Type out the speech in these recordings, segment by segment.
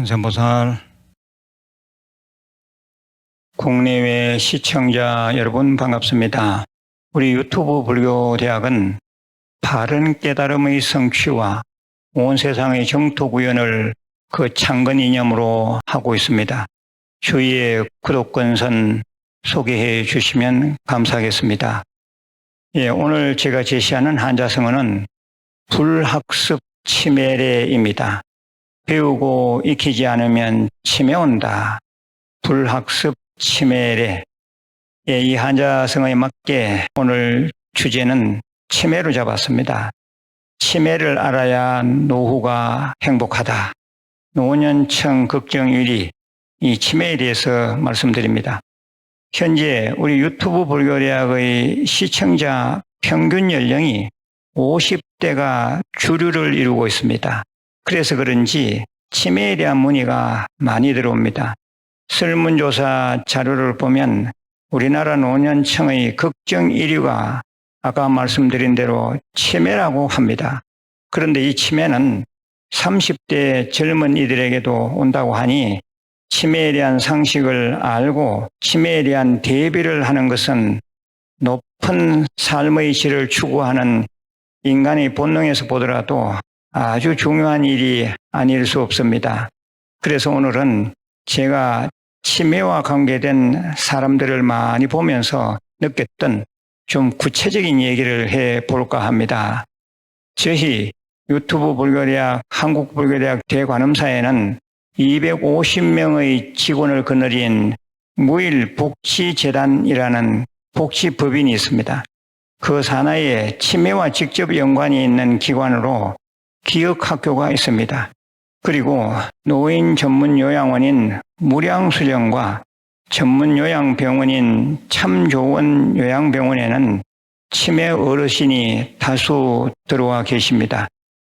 관세음보살, 국내외 시청자 여러분 반갑습니다. 우리 유튜브 불교대학은 바른 깨달음의 성취와 온 세상의 정토구현을 그 창건 이념으로 하고 있습니다. 주위의 구독권선 소개해 주시면 감사하겠습니다. 오늘 제가 제시하는 한자성어는 불학습 치매례입니다. 배우고 익히지 않으면 치매 온다. 불학습 치매례. 이 한자성어에 맞게 오늘 주제는 치매로 잡았습니다. 치매를 알아야 노후가 행복하다. 노년층 걱정일이 이 치매에 대해서 말씀드립니다. 현재 우리 유튜브 불교대학의 시청자 평균 연령이 50대가 주류를 이루고 있습니다. 그래서 그런지 치매에 대한 문의가 많이 들어옵니다. 설문조사 자료를 보면 우리나라 노년층의 걱정 1위가 아까 말씀드린 대로 치매라고 합니다. 그런데 이 치매는 30대 젊은 이들에게도 온다고 하니 치매에 대한 상식을 알고 치매에 대한 대비를 하는 것은 높은 삶의 질을 추구하는 인간의 본능에서 보더라도 아주 중요한 일이 아닐 수 없습니다. 그래서 오늘은 제가 치매와 관계된 사람들을 많이 보면서 느꼈던 좀 구체적인 얘기를 해볼까 합니다. 저희 유튜브 불교대학, 한국불교대학 대관음사에는 250명의 직원을 거느린 무일복지재단이라는 복지법인이 있습니다. 그 산하에 치매와 직접 연관이 있는 기관으로 기억학교가 있습니다. 그리고 노인 전문 요양원인 무량수정과 전문 요양병원인 참조원 요양병원에는 치매 어르신이 다수 들어와 계십니다.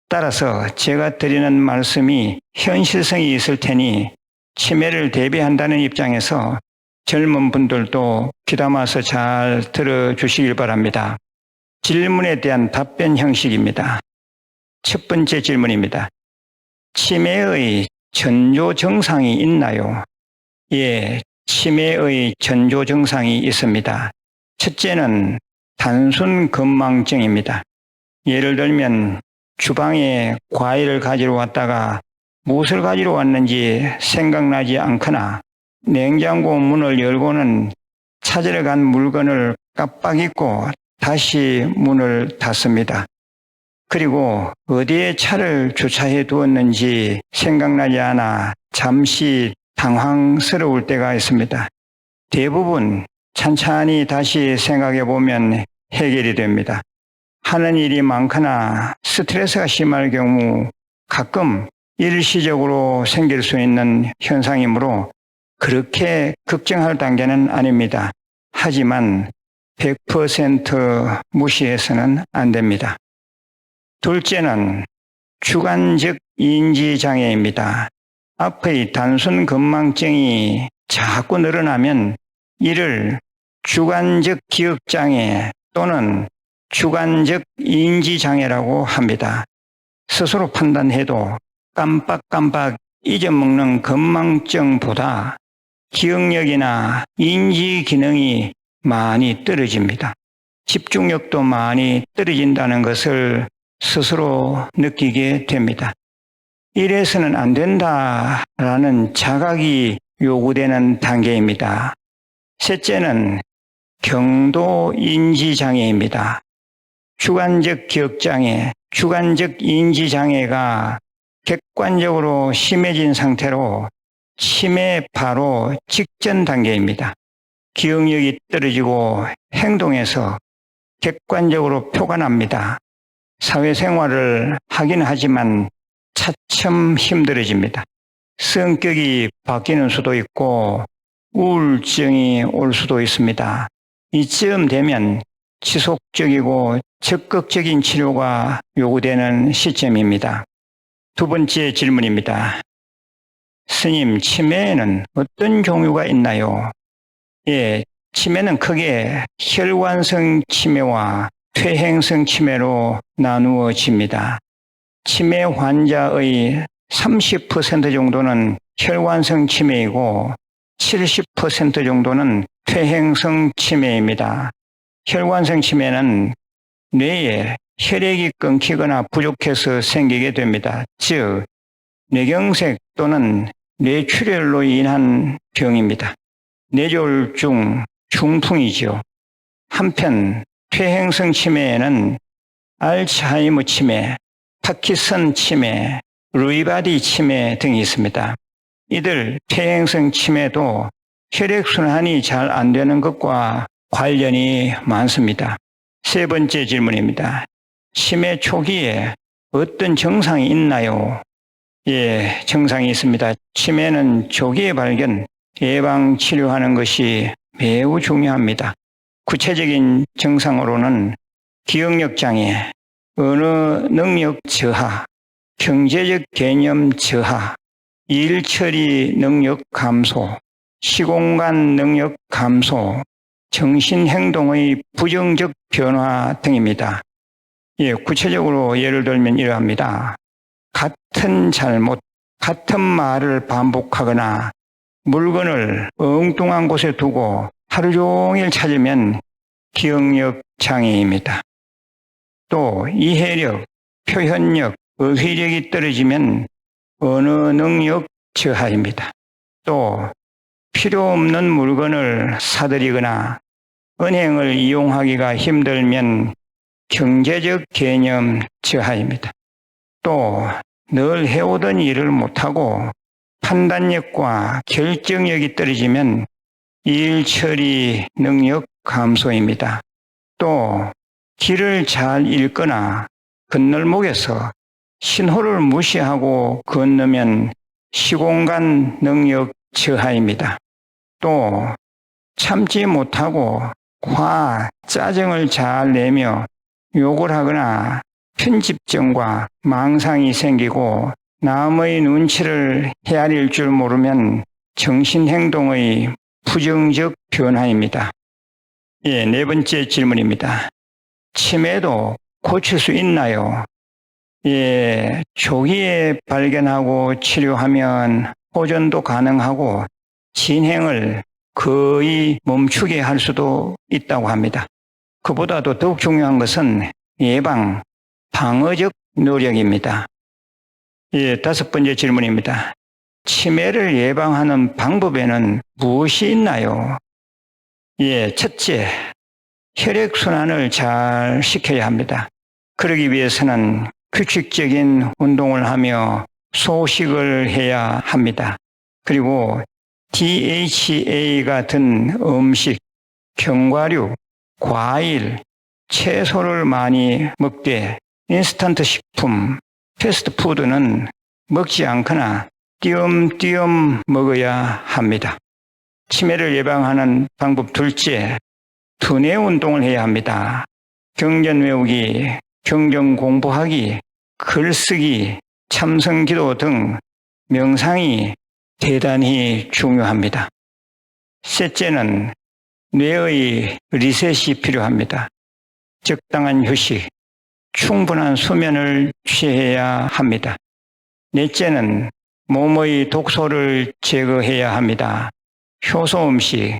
따라서 제가 드리는 말씀이 현실성이 있을 테니 치매를 대비한다는 입장에서 젊은 분들도 귀담아서 잘 들어주시길 바랍니다. 질문에 대한 답변 형식입니다. 첫 번째 질문입니다. 치매의 전조 증상이 있나요? 예, 치매의 전조 증상이 있습니다. 첫째는 단순 건망증입니다. 예를 들면 주방에 과일을 가지러 왔다가 무엇을 가지러 왔는지 생각나지 않거나 냉장고 문을 열고는 찾으러 간 물건을 깜빡 잊고 다시 문을 닫습니다. 그리고 어디에 차를 주차해 두었는지 생각나지 않아 잠시 당황스러울 때가 있습니다. 대부분 찬찬히 다시 생각해 보면 해결이 됩니다. 하는 일이 많거나 스트레스가 심할 경우 가끔 일시적으로 생길 수 있는 현상이므로 그렇게 걱정할 단계는 아닙니다. 하지만 100% 무시해서는 안 됩니다. 둘째는 주관적 인지장애입니다. 앞의 단순 건망증이 자꾸 늘어나면 이를 주관적 기억장애 또는 주관적 인지장애라고 합니다. 스스로 판단해도 깜빡깜빡 잊어먹는 건망증보다 기억력이나 인지 기능이 많이 떨어집니다. 집중력도 많이 떨어진다는 것을 스스로 느끼게 됩니다. 이래서는 안 된다라는 자각이 요구되는 단계입니다. 셋째는 경도 인지장애입니다. 주관적 기억장애, 주관적 인지장애가 객관적으로 심해진 상태로 치매 바로 직전 단계입니다. 기억력이 떨어지고 행동에서 객관적으로 표가 납니다. 사회생활을 하긴 하지만 차츰 힘들어집니다. 성격이 바뀌는 수도 있고 우울증이 올 수도 있습니다. 이쯤 되면 지속적이고 적극적인 치료가 요구되는 시점입니다. 두 번째 질문입니다. 스님, 치매에는 어떤 종류가 있나요? 예, 치매는 크게 혈관성 치매와 퇴행성 치매로 나누어집니다. 치매 환자의 30% 정도는 혈관성 치매이고 70% 정도는 퇴행성 치매입니다. 혈관성 치매는 뇌에 혈액이 끊기거나 부족해서 생기게 됩니다. 즉, 뇌경색 또는 뇌출혈로 인한 병입니다. 뇌졸중 중풍이죠. 한편 퇴행성 치매에는 알츠하이머 치매, 파킨슨 치매, 루이바디 치매 등이 있습니다. 이들 퇴행성 치매도 혈액순환이 잘 안 되는 것과 관련이 많습니다. 세 번째 질문입니다. 치매 초기에 어떤 증상이 있나요? 예, 증상이 있습니다. 치매는 초기에 발견, 예방, 치료하는 것이 매우 중요합니다. 구체적인 증상으로는 기억력 장애, 언어 능력 저하, 경제적 개념 저하, 일 처리 능력 감소, 시공간 능력 감소, 정신행동의 부정적 변화 등입니다. 예, 구체적으로 예를 들면 이러합니다. 같은 잘못, 같은 말을 반복하거나 물건을 엉뚱한 곳에 두고 하루 종일 찾으면 기억력 장애입니다. 또 이해력, 표현력, 어휘력이 떨어지면 언어 능력 저하입니다. 또 필요 없는 물건을 사들이거나 은행을 이용하기가 힘들면 경제적 개념 저하입니다. 또 늘 해오던 일을 못하고 판단력과 결정력이 떨어지면 일 처리 능력 감소입니다. 또 길을 잘 읽거나 건널목에서 신호를 무시하고 건너면 시공간 능력 저하입니다. 또 참지 못하고 화, 짜증을 잘 내며 욕을 하거나 편집증과 망상이 생기고 남의 눈치를 헤아릴 줄 모르면 정신행동의 부정적 변화입니다. 예, 네 번째 질문입니다. 치매도 고칠 수 있나요? 예, 초기에 발견하고 치료하면 호전도 가능하고 진행을 거의 멈추게 할 수도 있다고 합니다. 그보다도 더욱 중요한 것은 예방, 방어적 노력입니다. 예, 다섯 번째 질문입니다. 치매를 예방하는 방법에는 무엇이 있나요? 예, 첫째, 혈액순환을 잘 시켜야 합니다. 그러기 위해서는 규칙적인 운동을 하며 소식을 해야 합니다. 그리고 DHA 같은 음식, 견과류, 과일, 채소를 많이 먹되 인스턴트 식품, 패스트푸드는 먹지 않거나 띄엄띄엄 먹어야 합니다. 치매를 예방하는 방법 둘째, 두뇌 운동을 해야 합니다. 경전 외우기, 경전 공부하기, 글쓰기, 참선기도 등 명상이 대단히 중요합니다. 셋째는 뇌의 리셋이 필요합니다. 적당한 휴식, 충분한 수면을 취해야 합니다. 넷째는 몸의 독소를 제거해야 합니다. 효소 음식,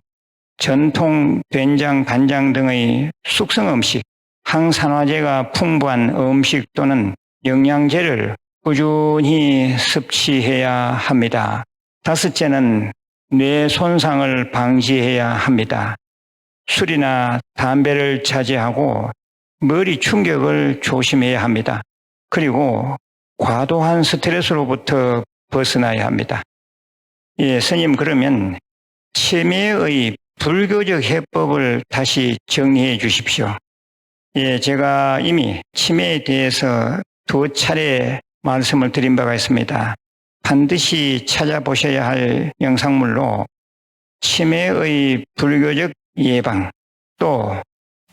전통 된장, 간장 등의 숙성 음식, 항산화제가 풍부한 음식 또는 영양제를 꾸준히 섭취해야 합니다. 다섯째는 뇌 손상을 방지해야 합니다. 술이나 담배를 자제하고 머리 충격을 조심해야 합니다. 그리고 과도한 스트레스로부터 벗어나야 합니다. 예, 스님, 그러면 치매의 불교적 해법을 다시 정리해 주십시오. 예, 제가 이미 치매에 대해서 2차례 말씀을 드린 바가 있습니다. 반드시 찾아보셔야 할 영상물로 치매의 불교적 예방, 또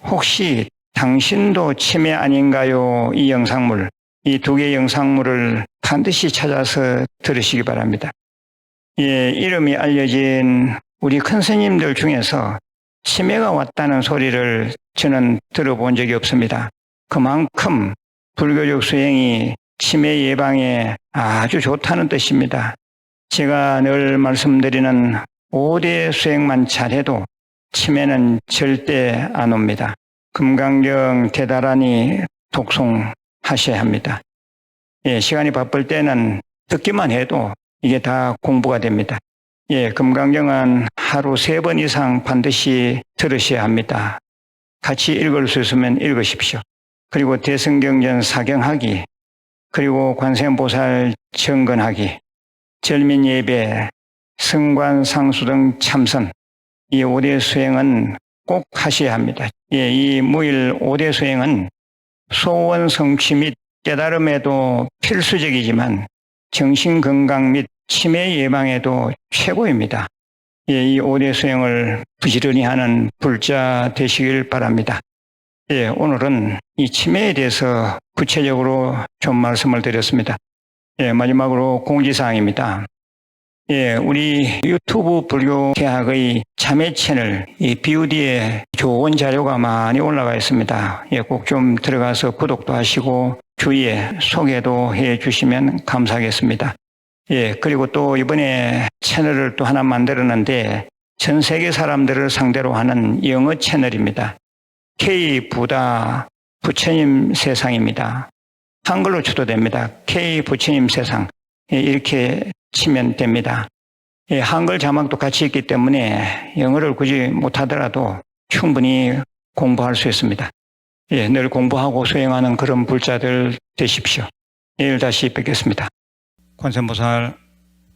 혹시 당신도 치매 아닌가요? 이 영상물, 이 2개 영상물을 반드시 찾아서 들으시기 바랍니다. 예, 이름이 알려진 우리 큰 스님들 중에서 치매가 왔다는 소리를 저는 들어본 적이 없습니다. 그만큼 불교적 수행이 치매 예방에 아주 좋다는 뜻입니다. 제가 늘 말씀드리는 5대 수행만 잘해도 치매는 절대 안 옵니다. 금강경 대단히 독송하셔야 합니다. 시간이 바쁠 때는 듣기만 해도 이게 다 공부가 됩니다. 금강경은 하루 3번 이상 반드시 들으셔야 합니다. 같이 읽을 수 있으면 읽으십시오. 그리고 대승경전 사경하기, 그리고 관세음보살 정건하기, 절민예배, 성관상수 등 참선, 이 5대 수행은 꼭 하셔야 합니다. 이 무일 5대 수행은 소원 성취 및 깨달음에도 필수적이지만 정신건강 및 치매 예방에도 최고입니다. 이 5대 수행을 부지런히 하는 불자 되시길 바랍니다. 오늘은 이 치매에 대해서 구체적으로 좀 말씀을 드렸습니다. 마지막으로 공지사항입니다. 우리 유튜브 불교대학의 자매 채널, 이 BUD에 좋은 자료가 많이 올라가 있습니다. 꼭 좀 들어가서 구독도 하시고 주위에 소개도 해 주시면 감사하겠습니다. 그리고 또 이번에 채널을 또 하나 만들었는데 전 세계 사람들을 상대로 하는 영어 채널입니다. K 부처님 세상입니다. 한글로 쳐도됩니다. K 부처님 세상 이렇게 치면 됩니다. 한글 자막도 같이 있기 때문에 영어를 굳이 못하더라도 충분히 공부할 수 있습니다. 늘 공부하고 수행하는 그런 불자들 되십시오. 내일 다시 뵙겠습니다. 관세음보살